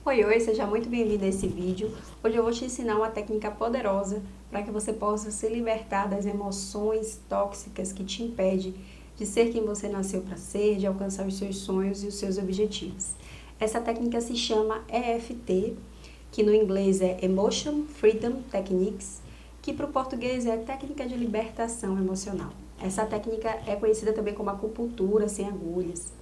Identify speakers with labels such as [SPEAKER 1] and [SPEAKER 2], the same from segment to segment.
[SPEAKER 1] Oi, seja muito bem-vindo a esse vídeo. Hoje eu vou te ensinar uma técnica poderosa para que você possa se libertar das emoções tóxicas que te impedem de ser quem você nasceu para ser, de alcançar os seus sonhos e os seus objetivos. Essa técnica se chama EFT, que no inglês é Emotion Freedom Techniques, que para o português é Técnica de Libertação Emocional. Essa técnica é conhecida também como acupuntura sem agulhas.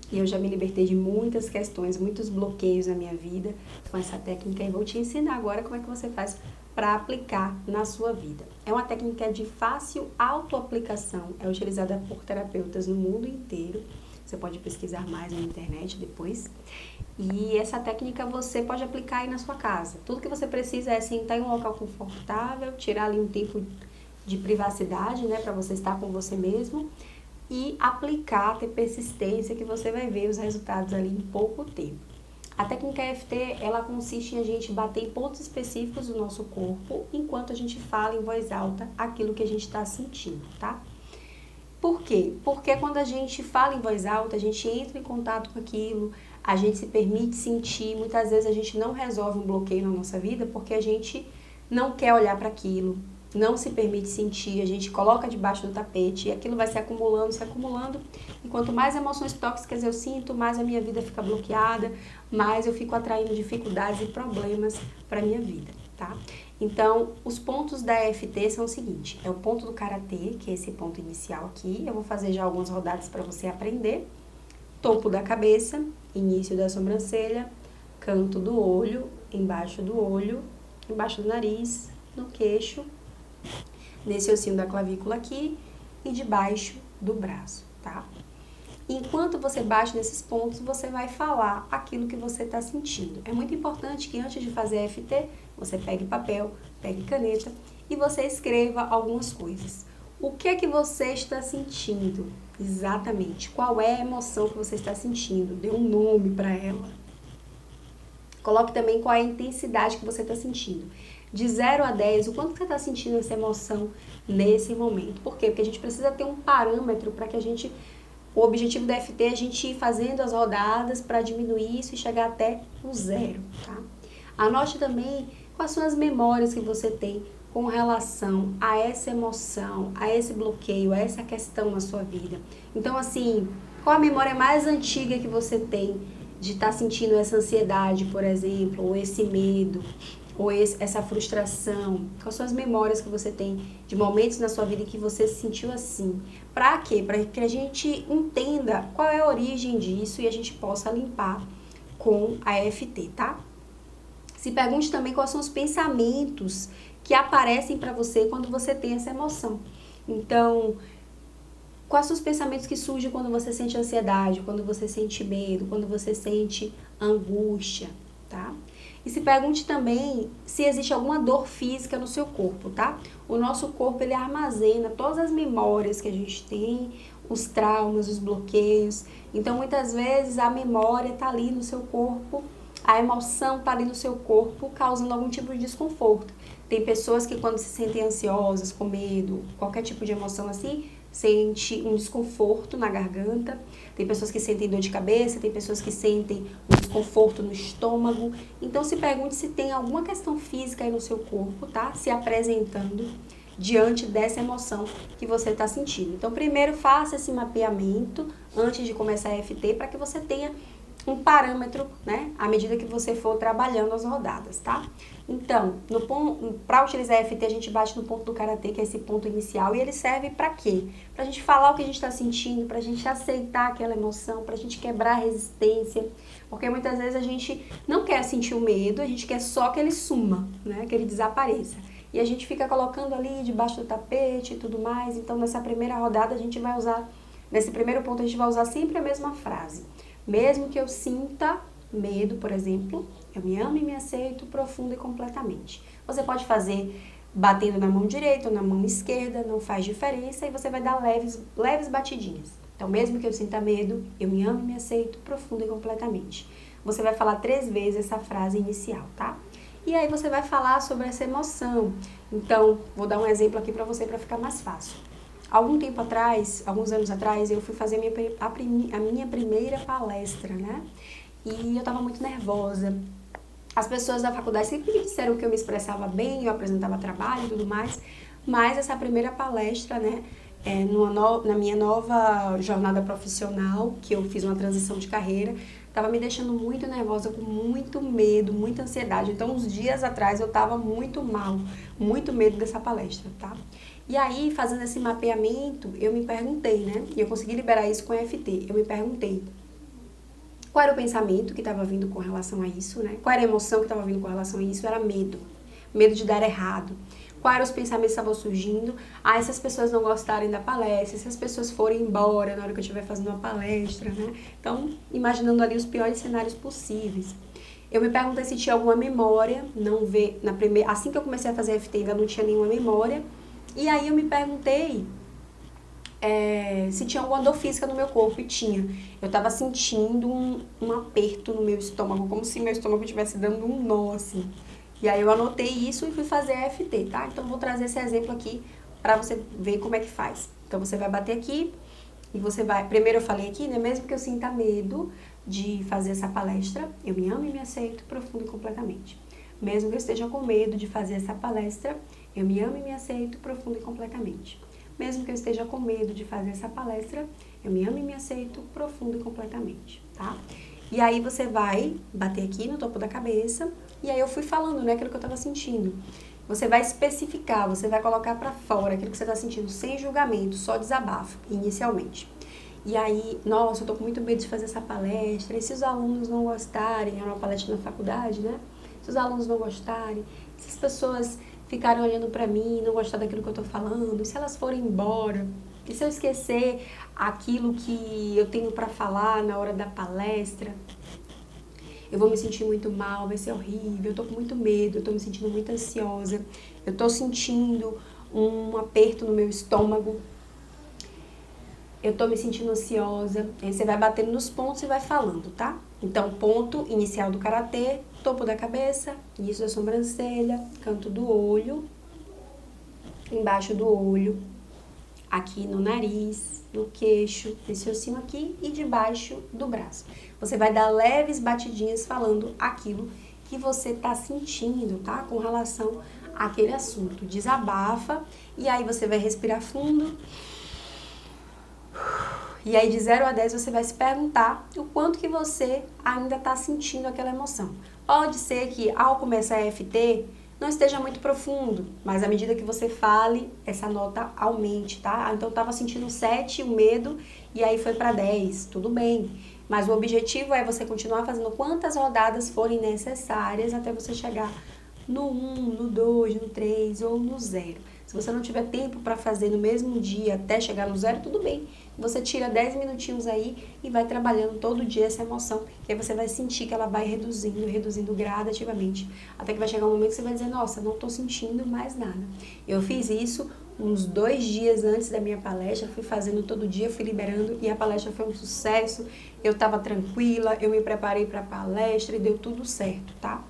[SPEAKER 1] E eu já me libertei de muitas questões, muitos bloqueios na minha vida com essa técnica e vou te ensinar agora como é que você faz para aplicar na sua vida. É uma técnica de fácil autoaplicação, é utilizada por terapeutas no mundo inteiro. Você pode pesquisar mais na internet depois. E essa técnica você pode aplicar aí na sua casa. Tudo que você precisa é sentar em um local confortável, tirar ali um tempo de privacidade, né, para você estar com você mesmo. E aplicar, ter persistência, que você vai ver os resultados ali em pouco tempo. A técnica EFT, ela consiste em a gente bater em pontos específicos do nosso corpo, enquanto a gente fala em voz alta aquilo que a gente está sentindo, tá? Por quê? Porque quando a gente fala em voz alta, a gente entra em contato com aquilo, a gente se permite sentir, muitas vezes a gente não resolve um bloqueio na nossa vida porque a gente não quer olhar para aquilo, não se permite sentir, a gente coloca debaixo do tapete e aquilo vai se acumulando, e quanto mais emoções tóxicas eu sinto, mais a minha vida fica bloqueada, mais eu fico atraindo dificuldades e problemas para a minha vida, tá? Então, os pontos da EFT são o seguinte, é o ponto do Karatê, que é esse ponto inicial aqui, eu vou fazer já algumas rodadas para você aprender, topo da cabeça, início da sobrancelha, canto do olho, embaixo do nariz, no queixo, nesse ossinho da clavícula aqui e debaixo do braço, tá? Enquanto você bate nesses pontos, você vai falar aquilo que você está sentindo. É muito importante que antes de fazer EFT, você pegue papel, pegue caneta e você escreva algumas coisas. O que é que você está sentindo exatamente? Qual é a emoção que você está sentindo? Dê um nome para ela. Coloque também qual é a intensidade que você está sentindo. De 0 a 10, o quanto você está sentindo essa emoção nesse momento. Por quê? Porque a gente precisa ter um parâmetro para que a gente... O objetivo da EFT é a gente ir fazendo as rodadas para diminuir isso e chegar até o 0, tá? Anote também quais são as memórias que você tem com relação a essa emoção, a esse bloqueio, a essa questão na sua vida. Então, assim, qual a memória mais antiga que você tem de estar sentindo essa ansiedade, por exemplo, ou esse medo, ou essa frustração? Quais são as memórias que você tem de momentos na sua vida em que você se sentiu assim? Para quê? Para que a gente entenda qual é a origem disso e a gente possa limpar com a EFT, tá? Se pergunte também quais são os pensamentos que aparecem para você quando você tem essa emoção. Então, quais são os pensamentos que surgem quando você sente ansiedade, quando você sente medo, quando você sente angústia, tá? E se pergunte também se existe alguma dor física no seu corpo, tá? O nosso corpo, ele armazena todas as memórias que a gente tem, os traumas, os bloqueios. Então, muitas vezes, a memória tá ali no seu corpo, a emoção tá ali no seu corpo, causando algum tipo de desconforto. Tem pessoas que quando se sentem ansiosas, com medo, qualquer tipo de emoção assim, sente um desconforto na garganta, tem pessoas que sentem dor de cabeça, tem pessoas que sentem um desconforto no estômago. Então se pergunte se tem alguma questão física aí no seu corpo, tá? Se apresentando diante dessa emoção que você está sentindo. Então primeiro faça esse mapeamento antes de começar a EFT para que você tenha um parâmetro, né, à medida que você for trabalhando as rodadas, tá? Então, para utilizar EFT, a gente bate no ponto do Karatê, que é esse ponto inicial, e ele serve para quê? Pra gente falar o que a gente está sentindo, pra gente aceitar aquela emoção, pra gente quebrar a resistência, porque muitas vezes a gente não quer sentir o medo, a gente quer só que ele suma, né, que ele desapareça. E a gente fica colocando ali debaixo do tapete e tudo mais. Então, nessa primeira rodada, a gente vai usar, nesse primeiro ponto, a gente vai usar sempre a mesma frase. Mesmo que eu sinta medo, por exemplo, eu me amo e me aceito profundo e completamente. Você pode fazer batendo na mão direita ou na mão esquerda, não faz diferença, e você vai dar leves batidinhas. Então, mesmo que eu sinta medo, eu me amo e me aceito profundo e completamente. Você vai falar 3 vezes essa frase inicial, tá? E aí você vai falar sobre essa emoção. Então, vou dar um exemplo aqui para você para ficar mais fácil. Algum tempo atrás, alguns anos atrás, eu fui fazer a minha primeira palestra, né? E eu tava muito nervosa. As pessoas da faculdade sempre me disseram que eu me expressava bem, eu apresentava trabalho e tudo mais, mas essa primeira palestra, né, na minha nova jornada profissional, que eu fiz uma transição de carreira, estava me deixando muito nervosa, com muito medo, muita ansiedade. Então, uns dias atrás eu estava muito mal, muito medo dessa palestra, tá? E aí, fazendo esse mapeamento, eu me perguntei, né, e eu consegui liberar isso com a EFT, eu me perguntei, qual era o pensamento que estava vindo com relação a isso, né? Qual era a emoção que estava vindo com relação a isso? Era medo. Medo de dar errado. Quais eram os pensamentos que estavam surgindo? Ah, se as pessoas não gostarem da palestra, se as pessoas forem embora na hora que eu estiver fazendo uma palestra, né? Então, imaginando ali os piores cenários possíveis. Eu me perguntei se tinha alguma memória, assim que eu comecei a fazer FT ainda não tinha nenhuma memória. E aí eu me perguntei se tinha alguma dor física no meu corpo, e tinha. Eu tava sentindo um aperto no meu estômago, como se meu estômago estivesse dando um nó, assim. E aí eu anotei isso e fui fazer a EFT, tá? Então eu vou trazer esse exemplo aqui pra você ver como é que faz. Então você vai bater aqui e você vai... Primeiro eu falei aqui, né? Mesmo que eu sinta medo de fazer essa palestra, eu me amo e me aceito profundo e completamente. Mesmo que eu esteja com medo de fazer essa palestra, eu me amo e me aceito profundo e completamente. Mesmo que eu esteja com medo de fazer essa palestra, eu me amo e me aceito profundo e completamente, tá? E aí você vai bater aqui no topo da cabeça, e aí eu fui falando, né, aquilo que eu tava sentindo. Você vai especificar, você vai colocar pra fora aquilo que você tá sentindo, sem julgamento, só desabafo, inicialmente. E aí, nossa, eu tô com muito medo de fazer essa palestra, e se os alunos não gostarem, é uma palestra na faculdade, né? Se os alunos não gostarem, se as pessoas ficarem olhando pra mim, não gostar daquilo que eu tô falando, e se elas forem embora, e se eu esquecer aquilo que eu tenho pra falar na hora da palestra, eu vou me sentir muito mal, vai ser horrível, eu tô com muito medo, eu tô me sentindo muito ansiosa, eu tô sentindo um aperto no meu estômago, eu tô me sentindo ansiosa. Aí você vai batendo nos pontos e vai falando, tá? Então, ponto inicial do karatê, topo da cabeça, início da sobrancelha, canto do olho, embaixo do olho, aqui no nariz, no queixo, nesse ossinho aqui e debaixo do braço. Você vai dar leves batidinhas falando aquilo que você tá sentindo, tá? Com relação àquele assunto. Desabafa e aí você vai respirar fundo. E aí de 0 a 10 você vai se perguntar o quanto que você ainda está sentindo aquela emoção. Pode ser que ao começar a EFT não esteja muito profundo, mas à medida que você fale, essa nota aumente, tá? Então eu estava sentindo 7, o medo, e aí foi para 10, tudo bem. Mas o objetivo é você continuar fazendo quantas rodadas forem necessárias até você chegar no 1, no 2, no 3 ou no 0. Se você não tiver tempo para fazer no mesmo dia até chegar no 0, tudo bem. Você tira 10 minutinhos aí e vai trabalhando todo dia essa emoção, que aí você vai sentir que ela vai reduzindo gradativamente, até que vai chegar um momento que você vai dizer, nossa, não estou sentindo mais nada. Eu fiz isso uns 2 dias antes da minha palestra, fui fazendo todo dia, fui liberando, e a palestra foi um sucesso, eu estava tranquila, eu me preparei para a palestra e deu tudo certo, tá?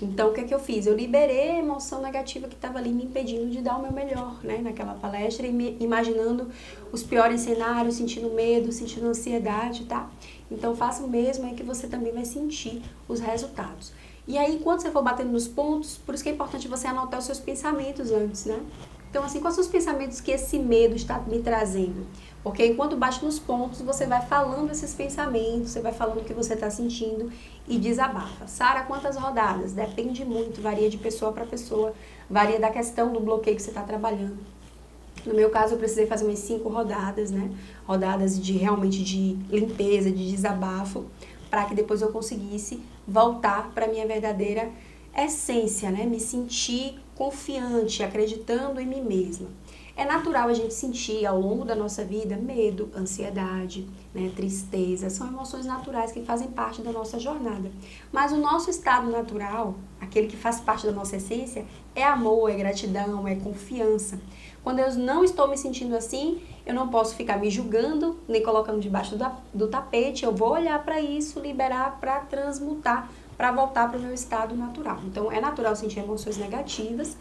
[SPEAKER 1] Então, o que é que eu fiz? Eu liberei a emoção negativa que estava ali me impedindo de dar o meu melhor, né, naquela palestra, e imaginando os piores cenários, sentindo medo, sentindo ansiedade, tá? Então, faça o mesmo aí que você também vai sentir os resultados. E aí, quando você for batendo nos pontos, por isso que é importante você anotar os seus pensamentos antes, né? Então, assim, quais são os pensamentos que esse medo está me trazendo? Porque enquanto bate nos pontos, você vai falando esses pensamentos, você vai falando o que você está sentindo e desabafa. Sara, quantas rodadas? Depende muito, varia de pessoa para pessoa, varia da questão do bloqueio que você está trabalhando. No meu caso, eu precisei fazer umas 5 rodadas, né? Rodadas realmente de limpeza, de desabafo, para que depois eu conseguisse voltar para a minha verdadeira essência, né? Me sentir confiante, acreditando em mim mesma. É natural a gente sentir ao longo da nossa vida medo, ansiedade, né, tristeza, são emoções naturais que fazem parte da nossa jornada. Mas o nosso estado natural, aquele que faz parte da nossa essência, é amor, é gratidão, é confiança. Quando eu não estou me sentindo assim, eu não posso ficar me julgando, nem colocando debaixo do tapete, eu vou olhar para isso, liberar para transmutar, para voltar para o meu estado natural. Então, é natural sentir emoções negativas,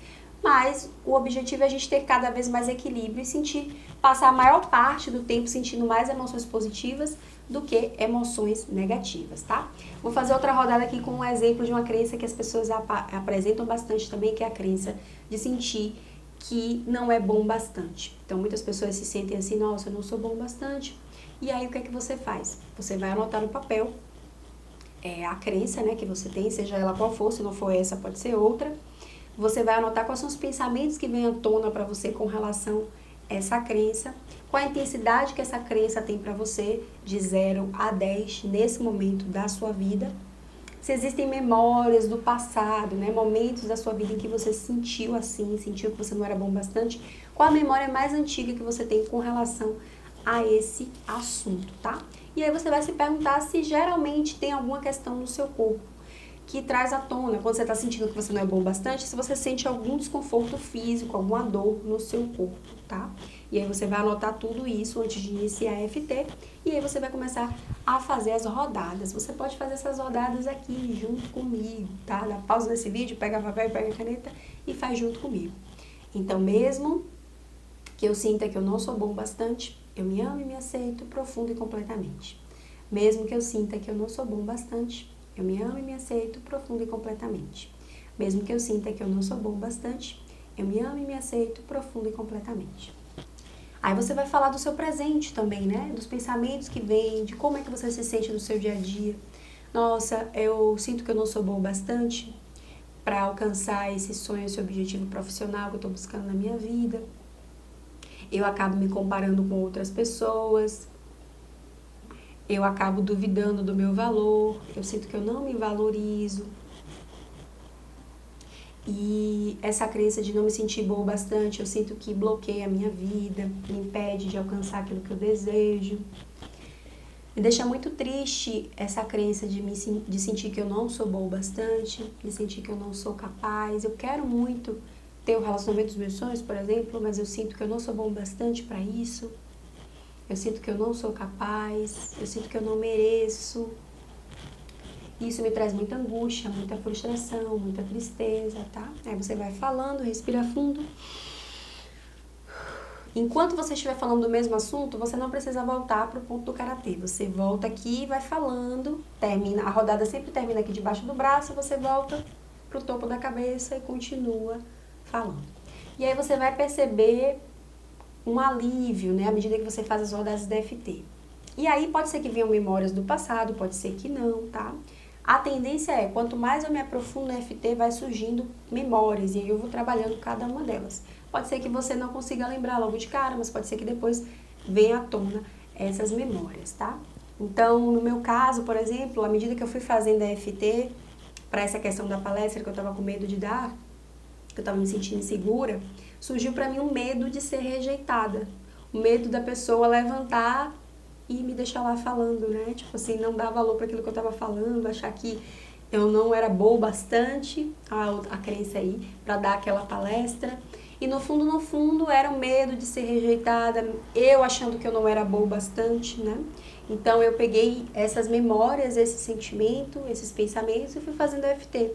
[SPEAKER 1] mas o objetivo é a gente ter cada vez mais equilíbrio e passar a maior parte do tempo sentindo mais emoções positivas do que emoções negativas, tá? Vou fazer outra rodada aqui com um exemplo de uma crença que as pessoas apresentam bastante também, que é a crença de sentir que não é bom bastante. Então, muitas pessoas se sentem assim, nossa, eu não sou bom bastante. E aí, o que é que você faz? Você vai anotar no papel a crença, né, que você tem, seja ela qual for, se não for essa, pode ser outra. Você vai anotar quais são os pensamentos que vêm à tona para você com relação a essa crença, qual a intensidade que essa crença tem para você, de 0 a 10, nesse momento da sua vida. Se existem memórias do passado, né, momentos da sua vida em que você se sentiu assim, sentiu que você não era bom bastante, qual a memória mais antiga que você tem com relação a esse assunto, tá? E aí você vai se perguntar se geralmente tem alguma questão no seu corpo que traz à tona, quando você está sentindo que você não é bom bastante, se você sente algum desconforto físico, alguma dor no seu corpo, tá? E aí você vai anotar tudo isso antes de iniciar a FT, e aí você vai começar a fazer as rodadas. Você pode fazer essas rodadas aqui, junto comigo, tá? Dá pausa nesse vídeo, pega papel, pega a caneta e faz junto comigo. Então, mesmo que eu sinta que eu não sou bom bastante, eu me amo e me aceito profundo e completamente. Mesmo que eu sinta que eu não sou bom bastante, eu me amo e me aceito profundo e completamente. Mesmo que eu sinta que eu não sou bom bastante, eu me amo e me aceito profundo e completamente. Aí você vai falar do seu presente também, né? Dos pensamentos que vêm, de como é que você se sente no seu dia a dia. Nossa, eu sinto que eu não sou bom bastante para alcançar esse sonho, esse objetivo profissional que eu estou buscando na minha vida. Eu acabo me comparando com outras pessoas. Eu acabo duvidando do meu valor, eu sinto que eu não me valorizo. E essa crença de não me sentir boa o bastante, eu sinto que bloqueia a minha vida, me impede de alcançar aquilo que eu desejo. Me deixa muito triste essa crença de sentir que eu não sou boa o bastante, de sentir que eu não sou capaz. Eu quero muito ter o relacionamento dos meus sonhos, por exemplo, mas eu sinto que eu não sou bom o bastante para isso. Eu sinto que eu não sou capaz, eu sinto que eu não mereço. Isso me traz muita angústia, muita frustração, muita tristeza, tá? Aí você vai falando, respira fundo. Enquanto você estiver falando do mesmo assunto, você não precisa voltar para o ponto do karatê. Você volta aqui e vai falando, termina. A rodada sempre termina aqui debaixo do braço, você volta para o topo da cabeça e continua falando. E aí você vai perceber um alívio, né, à medida que você faz as rodadas da FT. E aí pode ser que venham memórias do passado, pode ser que não, tá? A tendência é, quanto mais eu me aprofundo no FT, vai surgindo memórias, e aí eu vou trabalhando cada uma delas. Pode ser que você não consiga lembrar logo de cara, mas pode ser que depois venha à tona essas memórias, tá? Então, no meu caso, por exemplo, à medida que eu fui fazendo a FT, para essa questão da palestra que eu estava com medo de dar, que eu estava me sentindo insegura, surgiu para mim um medo de ser rejeitada. O medo da pessoa levantar e me deixar lá falando, né? Tipo assim, não dar valor para aquilo que eu estava falando, achar que eu não era boa bastante, a crença aí, para dar aquela palestra. E no fundo, era o medo de ser rejeitada, eu achando que eu não era boa bastante, né? Então eu peguei essas memórias, esse sentimento, esses pensamentos e fui fazendo a FT.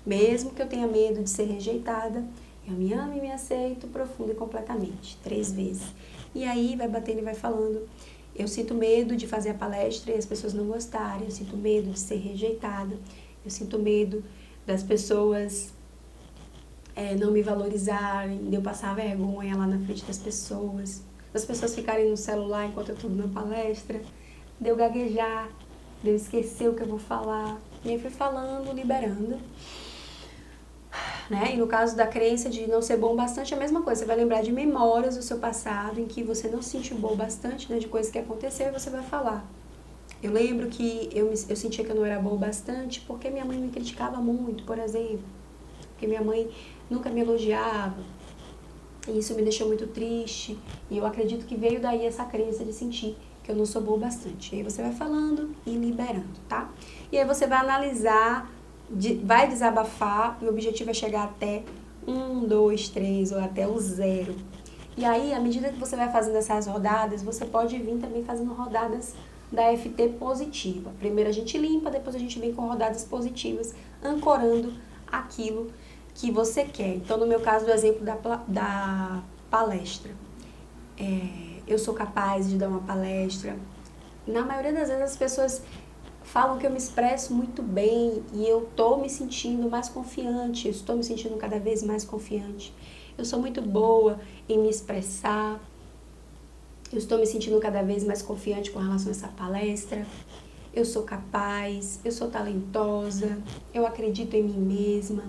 [SPEAKER 1] Mesmo que eu tenha medo de ser rejeitada, eu me amo e me aceito profundo e completamente, 3 vezes. E aí vai batendo e vai falando. Eu sinto medo de fazer a palestra e as pessoas não gostarem, eu sinto medo de ser rejeitada, eu sinto medo das pessoas não me valorizarem, de eu passar vergonha lá na frente das pessoas ficarem no celular enquanto eu estou na palestra, de eu gaguejar, de eu esquecer o que eu vou falar. E aí fui falando, liberando. Né? E no caso da crença de não ser bom bastante, é a mesma coisa. Você vai lembrar de memórias do seu passado em que você não se sentiu bom bastante, né? De coisas que aconteceram, e você vai falar. Eu lembro que eu sentia que eu não era bom bastante porque minha mãe me criticava muito, por exemplo. Porque minha mãe nunca me elogiava. E isso me deixou muito triste. E eu acredito que veio daí essa crença de sentir que eu não sou boa bastante. E aí você vai falando e liberando, tá? E aí você vai analisar, vai desabafar, e o objetivo é chegar até 1, 2, 3 ou até o 0. E aí, à medida que você vai fazendo essas rodadas, você pode vir também fazendo rodadas da FT positiva. Primeiro a gente limpa, depois a gente vem com rodadas positivas, ancorando aquilo que você quer. Então, no meu caso, do exemplo da palestra. Eu sou capaz de dar uma palestra. Na maioria das vezes as pessoas falam que eu me expresso muito bem e eu estou me sentindo mais confiante, eu estou me sentindo cada vez mais confiante. Eu sou muito boa em me expressar, eu estou me sentindo cada vez mais confiante com relação a essa palestra. Eu sou capaz, eu sou talentosa, eu acredito em mim mesma,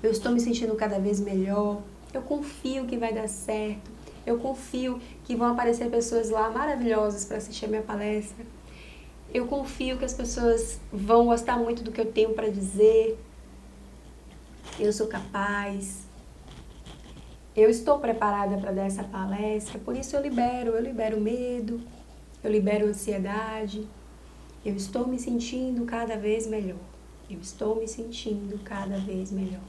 [SPEAKER 1] eu estou me sentindo cada vez melhor, eu confio que vai dar certo, eu confio que vão aparecer pessoas lá maravilhosas para assistir a minha palestra. Eu confio que as pessoas vão gostar muito do que eu tenho para dizer. Eu sou capaz. Eu estou preparada para dar essa palestra, por isso eu libero medo, eu libero ansiedade. Eu estou me sentindo cada vez melhor. Eu estou me sentindo cada vez melhor.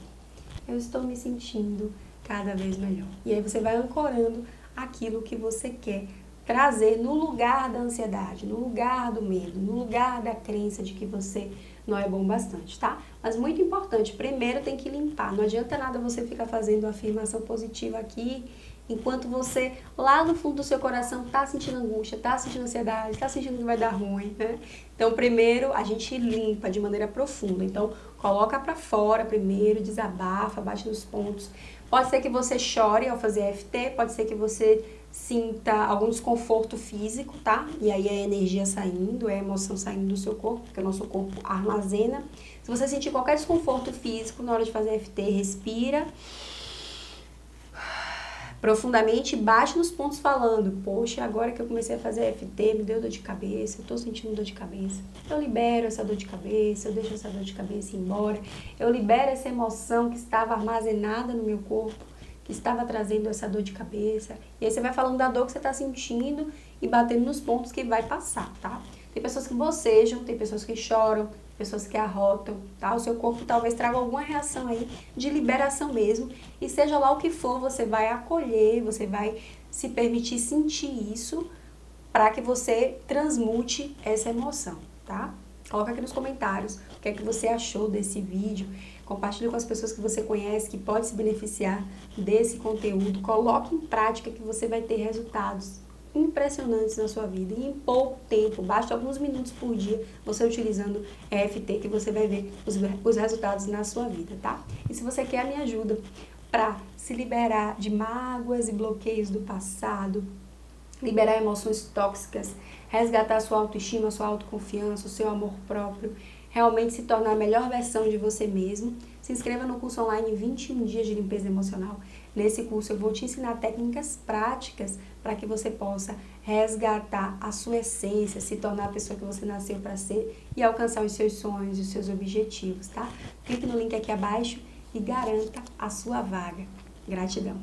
[SPEAKER 1] Eu estou me sentindo cada vez melhor. E aí você vai ancorando aquilo que você quer trazer no lugar da ansiedade, no lugar do medo, no lugar da crença de que você não é bom bastante, tá? Mas muito importante, primeiro tem que limpar. Não adianta nada você ficar fazendo afirmação positiva aqui, enquanto você, lá no fundo do seu coração, tá sentindo angústia, tá sentindo ansiedade, tá sentindo que vai dar ruim, né? Então, primeiro, a gente limpa de maneira profunda. Então, coloca pra fora primeiro, desabafa, bate nos pontos. Pode ser que você chore ao fazer EFT, pode ser que você sinta algum desconforto físico, tá? E aí é a energia saindo, é a emoção saindo do seu corpo, porque o nosso corpo armazena. Se você sentir qualquer desconforto físico na hora de fazer EFT, respira profundamente, bate nos pontos falando, poxa, agora que eu comecei a fazer EFT, me deu dor de cabeça, eu tô sentindo dor de cabeça. Eu libero essa dor de cabeça, eu deixo essa dor de cabeça ir embora, eu libero essa emoção que estava armazenada no meu corpo, que estava trazendo essa dor de cabeça. E aí você vai falando da dor que você tá sentindo e batendo nos pontos que vai passar, tá? Tem pessoas que bocejam, tem pessoas que choram, pessoas que arrotam, tá? O seu corpo talvez traga alguma reação aí de liberação mesmo. E seja lá o que for, você vai acolher, você vai se permitir sentir isso para que você transmute essa emoção, tá? Coloca aqui nos comentários o que é que você achou desse vídeo. Compartilhe com as pessoas que você conhece, que pode se beneficiar desse conteúdo. Coloque em prática que você vai ter resultados impressionantes na sua vida e em pouco tempo, basta alguns minutos por dia você utilizando EFT que você vai ver os resultados na sua vida, tá? E se você quer a minha ajuda para se liberar de mágoas e bloqueios do passado, liberar emoções tóxicas, resgatar sua autoestima, sua autoconfiança, o seu amor próprio, realmente se tornar a melhor versão de você mesmo, se inscreva no curso online 21 dias de limpeza emocional. Nesse curso eu vou te ensinar técnicas práticas para que você possa resgatar a sua essência, se tornar a pessoa que você nasceu para ser e alcançar os seus sonhos e os seus objetivos, tá? Clique no link aqui abaixo e garanta a sua vaga. Gratidão!